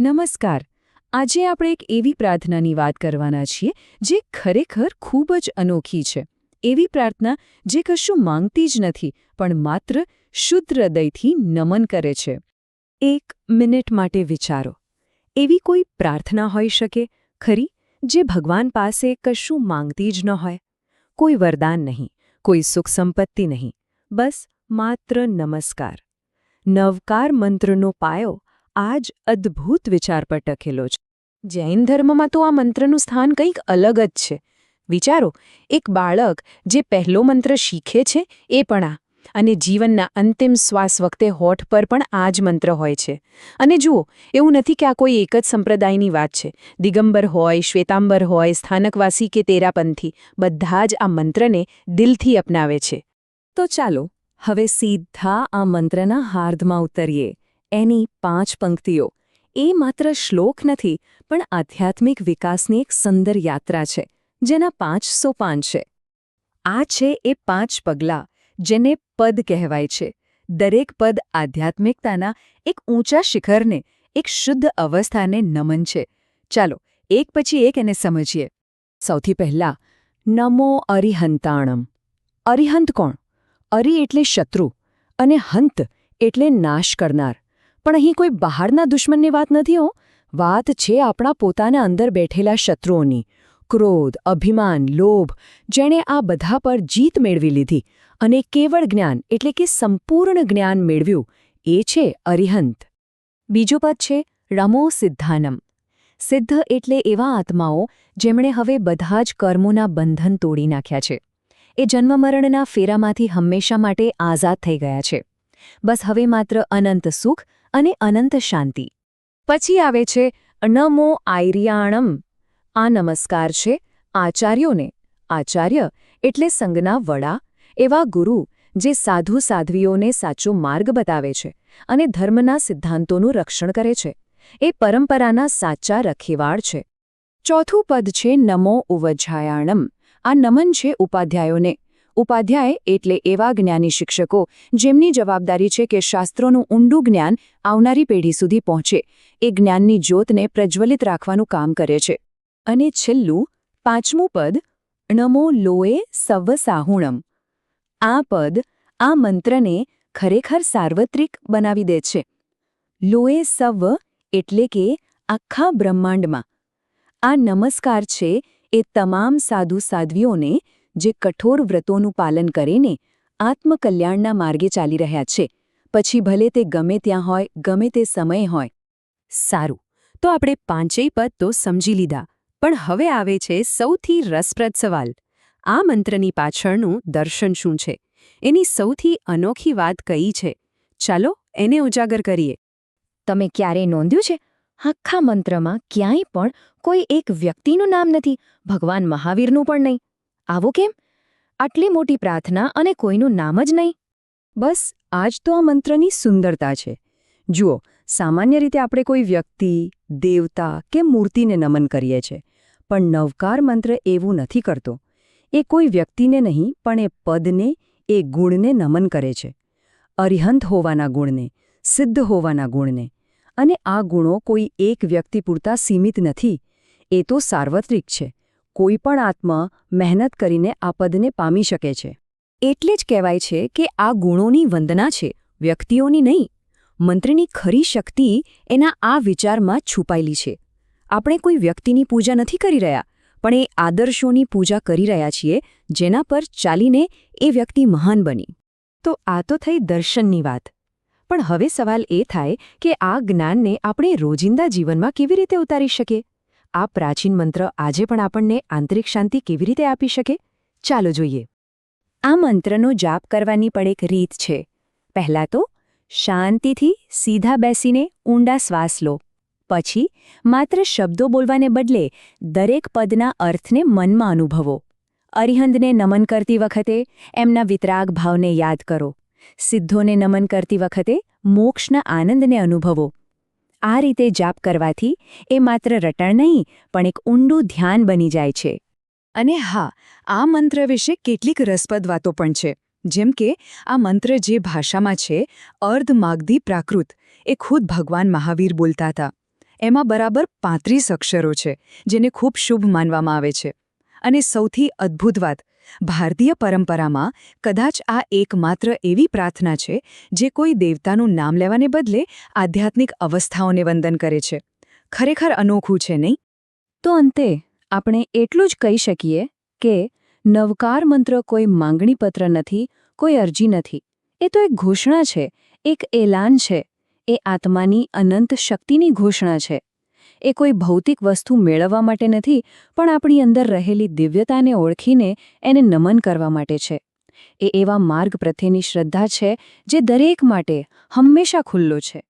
નમસ્કાર. આજે આપણે એક એવી પ્રાર્થનાની વાત કરવાના છીએ જે ખરેખર ખૂબ જ અનોખી છે. એવી પ્રાર્થના જે કશું માંગતી જ નથી પણ માત્ર શુદ્ધ હૃદયથી નમન કરે છે. 1 મિનિટ માટે વિચારો. એવી કોઈ પ્રાર્થના હોઈ શકે ખરી જે ભગવાન પાસે કશું માંગતી જ ન હોય? કોઈ વરદાન નહીં, કોઈ સુખ સંપત્તિ નહીં, બસ માત્ર નમસ્કાર. નવકાર મંત્રનો પાયો આ જ અદ્ભુત વિચાર પર ટકેલો છે. જૈન ધર્મમાં તો આ મંત્રનું સ્થાન કંઈક અલગ જ છે. વિચારો, એક બાળક જે પહેલો મંત્ર શીખે છે એ પણ આ, અને જીવનના અંતિમ શ્વાસ વખતે હોઠ પર પણ આ જ મંત્ર હોય છે. અને જુઓ, એવું નથી કે આ કોઈ એક જ સંપ્રદાયની વાત છે. દિગંબર હોય, શ્વેતાંબર હોય, સ્થાનકવાસી કે તેરાપંથી, બધા જ આ મંત્રને દિલથી અપનાવે છે. તો ચાલો હવે સીધા આ મંત્રના હાર્દમાં ઉતરીએ. એની 5 પંક્તિઓ. એ માત્ર શ્લોક નથી પણ આધ્યાત્મિક વિકાસની એક સુંદર યાત્રા છે, જેના 5 સોપાન છે. આ છે એ 5 પગલાં જેને પદ કહેવાય છે. દરેક પદ આધ્યાત્મિકતાના એક ઊંચા શિખરને, એક શુદ્ધ અવસ્થાને નમન છે. ચાલો એક પછી એક એને સમજીએ. સૌથી પહેલાં, નમો અરિહંતાણમ. અરિહંત કોણ? અરિ એટલે શત્રુ અને હંત એટલે નાશ કરનાર. પણ અહીં કોઈ બહારના દુશ્મનની વાત નથી હો. વાત છે આપણા પોતાના અંદર બેઠેલા શત્રુઓની. ક્રોધ, અભિમાન, લોભ, જેણે આ બધા પર જીત મેળવી લીધી અને કેવળ જ્ઞાન એટલે કે સંપૂર્ણ જ્ઞાન મેળવ્યું, એ છે અરિહંત. બીજું પદ છે રમો સિદ્ધાનમ. સિદ્ધ એટલે એવા આત્માઓ જેમણે હવે બધા જ કર્મોના બંધન તોડી નાખ્યા છે. એ જન્મમરણના ફેરામાંથી હંમેશા માટે આઝાદ થઈ ગયા છે. બસ હવે માત્ર અનંત સુખ અને અનંત શાંતિ. પછી આવે છે નમો આયર્યાણમ. આ નમસ્કાર છે આચાર્યોને. આચાર્ય એટલે સંઘના વડા, એવા ગુરુ જે સાધુ સાધ્વીઓને સાચો માર્ગ બતાવે છે અને ધર્મના સિદ્ધાંતોનું રક્ષણ કરે છે. એ પરંપરાના સાચા રખેવાળ છે. ચોથું પદ છે નમો ઉવજ્જાયાણમ. આ નમન છે ઉપાધ્યાયોને. ઉપાધ્યાય એટલે એવા જ્ઞાની શિક્ષકો જેમની જવાબદારી છે કે શાસ્ત્રોનું ઊંડું જ્ઞાન આવનારી પેઢી સુધી પહોંચે. એ જ્ઞાનની જ્યોતને પ્રજ્વલિત રાખવાનું કામ કરે છે. અને છેલ્લું 5મું પદ નમો લોએ સવ્વ સાહુણમ. આ પદ આ મંત્રને ખરેખર સાર્વત્રિક બનાવી દે છે. લોએ સવ્વ એટલે કે આખા બ્રહ્માંડમાં. આ નમસ્કાર છે એ તમામ સાધુ સાધ્વીઓને જે કઠોર વ્રતોનું પાલન કરીને આત્મકલ્યાણના માર્ગે ચાલી રહ્યા છે, પછી ભલે તે ગમે ત્યાં હોય, ગમે તે સમય હોય. સારું, તો આપણે 5 પદ તો સમજી લીધા, પણ હવે આવે છે સૌથી રસપ્રદ સવાલ. આ મંત્રની પાછળનું દર્શન શું છે? એની સૌથી અનોખી વાત કઈ છે? ચાલો એને ઉજાગર કરીએ. તમે ક્યારેય નોંધ્યું છે? આખા મંત્રમાં ક્યાંય પણ કોઈ એક વ્યક્તિનું નામ નથી, ભગવાન મહાવીરનું પણ નહીં. આવું કેમ? આટલી મોટી પ્રાર્થના અને કોઈનું નામ જ નહીં? બસ આ જ તો આ મંત્રની સુંદરતા છે. જુઓ, સામાન્ય રીતે આપણે કોઈ વ્યક્તિ, દેવતા કે મૂર્તિને નમન કરીએ છીએ, પણ નવકાર મંત્ર એવું નથી કરતો. એ કોઈ વ્યક્તિને નહીં પણ એ પદને, એ ગુણને નમન કરે છે. અરિહંત હોવાના ગુણને, સિદ્ધ હોવાના ગુણને. અને આ ગુણો કોઈ એક વ્યક્તિ પૂરતા સીમિત નથી. એ તો સાર્વત્રિક છે. કોઈ પણ આત્મા મહેનત કરીને આ પદને પામી શકે છે. એટલે જ કહેવાય છે કે આ ગુણોની વંદના છે, વ્યક્તિઓની નહીં. મંત્રની ખરી શક્તિ એના આ વિચારમાં છુપાયેલી છે. આપણે કોઈ વ્યક્તિની પૂજા નથી કરી રહ્યા, પણ એ આદર્શોની પૂજા કરી રહ્યા છીએ જેના પર ચાલીને એ વ્યક્તિ મહાન બની. તો આ તો થઈ દર્શનની વાત. પણ હવે સવાલ એ થાય કે આ જ્ઞાનને આપણે રોજિંદા જીવનમાં કેવી રીતે ઉતારી શકીએ? આ પ્રાચીન મંત્ર આજે પણ આપણને આંતરિક શાંતિ કેવી રીતે આપી શકે? ચાલો જોઈએ. આ મંત્રનો જાપ કરવાની પણ એક રીત છે. પહેલાં તો શાંતિથી સીધા બેસીને ઊંડા શ્વાસ લો. પછી માત્ર શબ્દો બોલવાને બદલે દરેક પદના અર્થને મનમાં અનુભવો. અરિહંતને નમન કરતી વખતે એમના વિતરાગ ભાવને યાદ કરો. સિદ્ધોને નમન કરતી વખતે મોક્ષના આનંદને અનુભવો. આ રીતે જાપ કરવાથી એ માત્ર રટણ નહીં પણ એક ઊંડું ધ્યાન બની જાય છે. અને હા, આ મંત્ર વિશે કેટલીક રસપ્રદ વાતો પણ છે. જેમ કે આ મંત્ર જે ભાષામાં છે, અર્ધ માગધી પ્રાકૃત, એ ખુદ ભગવાન મહાવીર બોલતા હતા. એમાં બરાબર 35 અક્ષરો છે, જેને ખૂબ શુભ માનવામાં આવે છે. અને સૌથી અદ્ભુત વાત, ભારતીય પરંપરામાં કદાચ આ એકમાત્ર એવી પ્રાર્થના છે જે કોઈ દેવતાનું નામ લેવાને બદલે આધ્યાત્મિક અવસ્થાઓને વંદન કરે છે. ખરેખર અનોખું છે, નહીં? તો અંતે આપણે એટલું જ કહી શકીએ કે નવકાર મંત્ર કોઈ માંગણીપત્ર નથી, કોઈ અરજી નથી. એ તો એક ઘોષણા છે, એક એલાન છે. એ આત્માની અનંત શક્તિની ઘોષણા છે. એ કોઈ ભૌતિક વસ્તુ મેળવવા માટે નથી, પણ આપણી અંદર રહેલી દિવ્યતાને ઓળખીને એને નમન કરવા માટે છે. એ એવા માર્ગ પ્રત્યેની શ્રદ્ધા છે જે દરેક માટે હંમેશા ખુલ્લો છે.